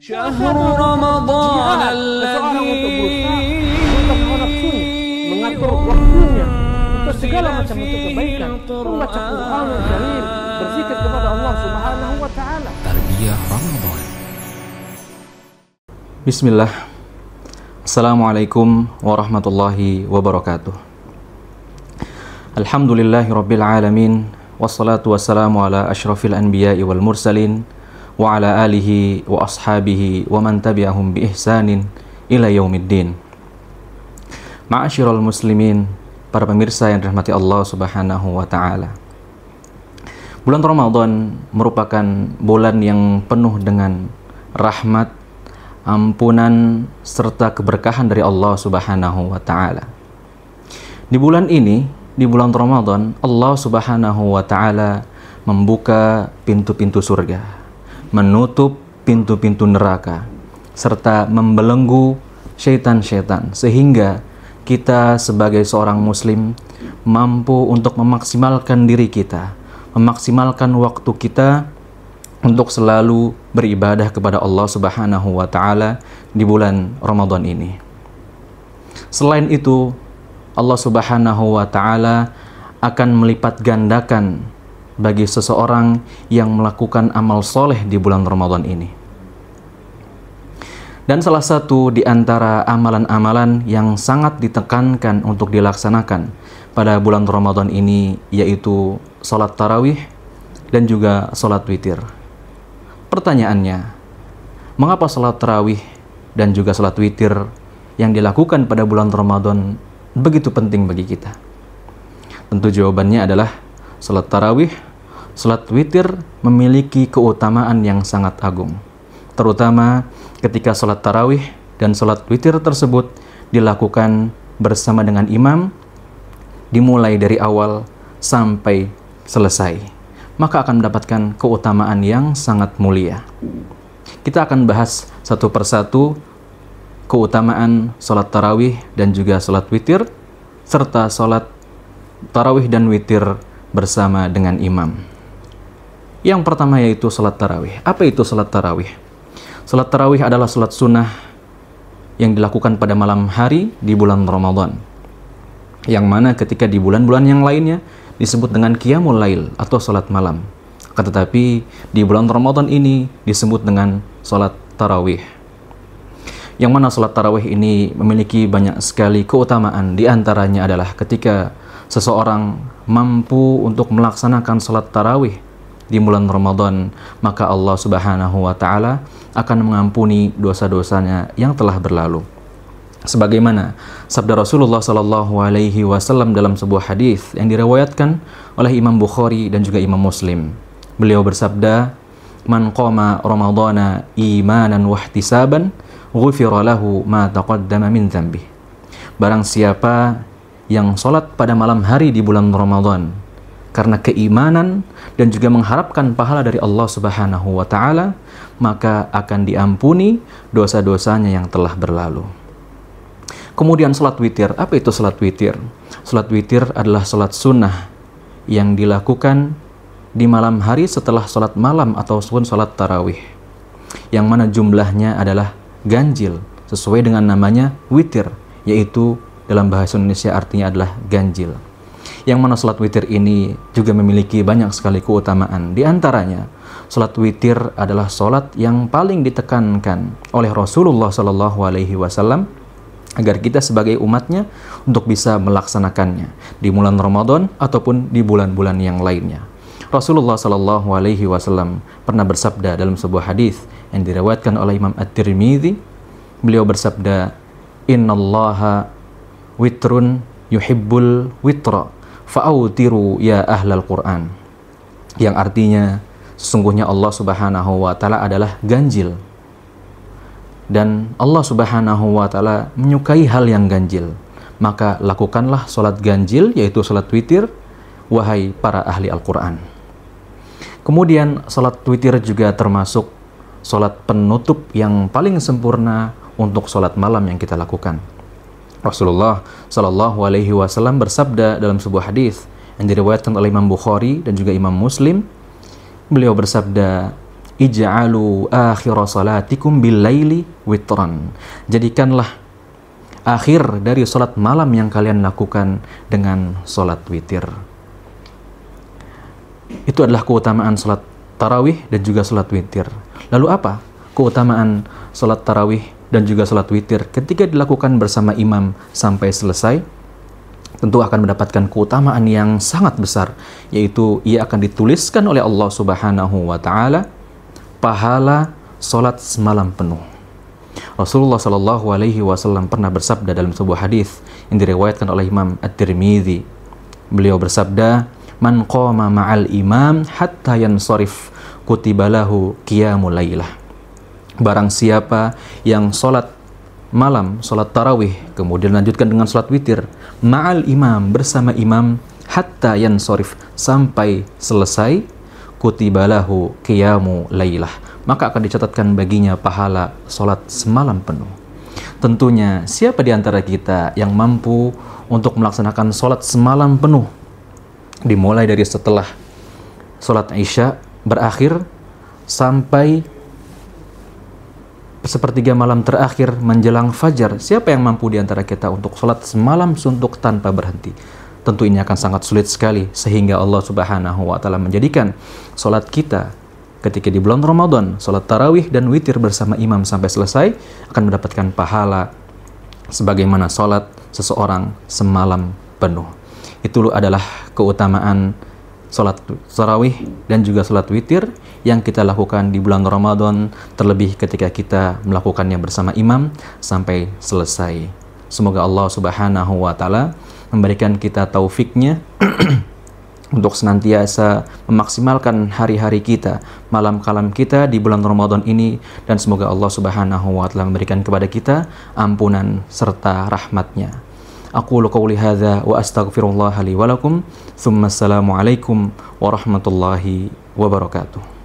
شهر رمضان الذي mengatur waktunya untuk segala macam bentuk kebaikan, membaca Qur'anul Karim, berzikir kepada Allah Subhanahu wa taala. Tarbiyah Ramadan. Bismillah. Assalamualaikum warahmatullahi wabarakatuh. Alhamdulillahirabbil alamin, wassalatu wassalamu ala asyrafil anbiya'i wal mursalin wa ala alihi wa ashabihi wa man tabi'ahum bi ihsanin ila yaumiddin. Ma'asyiral muslimin, para pemirsa yang dirahmati Allah Subhanahu wa taala. Bulan Ramadan merupakan bulan yang penuh dengan rahmat, ampunan serta keberkahan dari Allah Subhanahu wa taala. Di bulan ini, di bulan Ramadan, Allah Subhanahu wa taala membuka pintu-pintu surga, menutup pintu-pintu neraka, serta membelenggu syaitan-syaitan, sehingga kita sebagai seorang muslim mampu untuk memaksimalkan diri kita, memaksimalkan waktu kita untuk selalu beribadah kepada Allah Subhanahu wa taala di bulan Ramadan ini. Selain itu, Allah Subhanahu wa taala akan melipat gandakan bagi seseorang yang melakukan amal soleh di bulan Ramadan ini. Dan salah satu di antara amalan-amalan yang sangat ditekankan untuk dilaksanakan pada bulan Ramadan ini yaitu sholat tarawih dan juga sholat witir. Pertanyaannya, mengapa sholat tarawih dan juga sholat witir yang dilakukan pada bulan Ramadan begitu penting bagi kita? Tentu jawabannya adalah sholat tarawih, sholat witir memiliki keutamaan yang sangat agung, terutama ketika sholat tarawih dan sholat witir tersebut dilakukan bersama dengan imam, dimulai dari awal sampai selesai, maka akan mendapatkan keutamaan yang sangat mulia. Kita akan bahas satu persatu keutamaan sholat tarawih dan juga sholat witir, serta sholat tarawih dan witir bersama dengan imam. Yang pertama yaitu sholat tarawih. Apa itu sholat tarawih? Sholat tarawih adalah sholat sunnah yang dilakukan pada malam hari di bulan Ramadan, yang mana ketika di bulan-bulan yang lainnya disebut dengan qiyamul lail atau sholat malam. Tetapi di bulan Ramadan ini disebut dengan sholat tarawih, yang mana sholat tarawih ini memiliki banyak sekali keutamaan. Di antaranya adalah ketika seseorang mampu untuk melaksanakan sholat tarawih di bulan Ramadan, maka Allah Subhanahu wa taala akan mengampuni dosa-dosanya yang telah berlalu. Sebagaimana sabda Rasulullah sallallahu alaihi wasallam dalam sebuah hadis yang diriwayatkan oleh Imam Bukhari dan juga Imam Muslim. Beliau bersabda, "Man qama Ramadhana imanan wa ihtisaban, ghufira lahu ma taqaddama min dzambi." Barang siapa yang salat pada malam hari di bulan Ramadan karena keimanan dan juga mengharapkan pahala dari Allah Subhanahu wa taala, maka akan diampuni dosa-dosanya yang telah berlalu. Kemudian salat witir. Apa itu salat witir? Salat witir adalah salat sunnah yang dilakukan di malam hari setelah salat malam ataupun salat tarawih, yang mana jumlahnya adalah ganjil sesuai dengan namanya witir, yaitu dalam bahasa Indonesia artinya adalah ganjil. Yang mana salat witir ini juga memiliki banyak sekali keutamaan. Di antaranya, salat witir adalah salat yang paling ditekankan oleh Rasulullah Sallallahu Alaihi Wasallam agar kita sebagai umatnya untuk bisa melaksanakannya di bulan Ramadan ataupun di bulan-bulan yang lainnya. Rasulullah Sallallahu Alaihi Wasallam pernah bersabda dalam sebuah hadis yang diriwayatkan oleh Imam At-Tirmidzi. Beliau bersabda, "Innallaha witrun yuhibbul witra, fa'autiru ya ahlal Qur'an." Yang artinya, sesungguhnya Allah Subhanahu wa taala adalah ganjil, dan Allah Subhanahu wa taala menyukai hal yang ganjil, maka lakukanlah salat ganjil, yaitu salat witir, wahai para ahli Al-Qur'an. Kemudian salat witir juga termasuk salat penutup yang paling sempurna untuk salat malam yang kita lakukan. Rasulullah Sallallahu Alaihi Wasallam bersabda dalam sebuah hadis yang diriwayatkan oleh Imam Bukhari dan juga Imam Muslim. Beliau bersabda, ij'alu akhira salatikum bil laili witran. Jadikanlah akhir dari salat malam yang kalian lakukan dengan salat witir. Itu adalah keutamaan salat tarawih dan juga salat witir. Lalu apa keutamaan salat tarawih dan juga salat witir ketika dilakukan bersama imam sampai selesai? Tentu akan mendapatkan keutamaan yang sangat besar, yaitu ia akan dituliskan oleh Allah Subhanahu wa taala pahala salat semalam penuh. Rasulullah Shallallahu alaihi wasallam pernah bersabda dalam sebuah hadis yang diriwayatkan oleh Imam At-Tirmidzi. Beliau bersabda, "Man qama ma'al imam hatta yansarif kutiba lahu qiyamul lailah." Barang siapa yang salat malam, salat tarawih, kemudian lanjutkan dengan salat witir ma'al imam, bersama imam, hatta yansarif, sampai selesai, kutiba lahu qiyamu lailah, maka akan dicatatkan baginya pahala salat semalam penuh. Tentunya siapa di antara kita yang mampu untuk melaksanakan salat semalam penuh, dimulai dari setelah salat Isya berakhir sampai sepertiga malam terakhir menjelang fajar? Siapa yang mampu di antara kita untuk sholat semalam suntuk tanpa berhenti? Tentu ini akan sangat sulit sekali, sehingga Allah Subhanahu wa taala menjadikan sholat kita ketika di bulan Ramadan, sholat tarawih dan witir bersama imam sampai selesai, akan mendapatkan pahala sebagaimana sholat seseorang semalam penuh. Itu adalah keutamaan sholat tarawih dan juga sholat witir yang kita lakukan di bulan Ramadan, terlebih ketika kita melakukannya bersama imam sampai selesai. Semoga Allah Subhanahu wa taala memberikan kita taufiknya untuk senantiasa memaksimalkan hari-hari kita, malam-malam kita di bulan Ramadan ini, dan semoga Allah Subhanahu wa taala memberikan kepada kita ampunan serta rahmatnya. Aqulu qawli hadza wa astaghfirullah li wa lakum. Tsumma assalamu alaikum warahmatullahi wabarakatuh.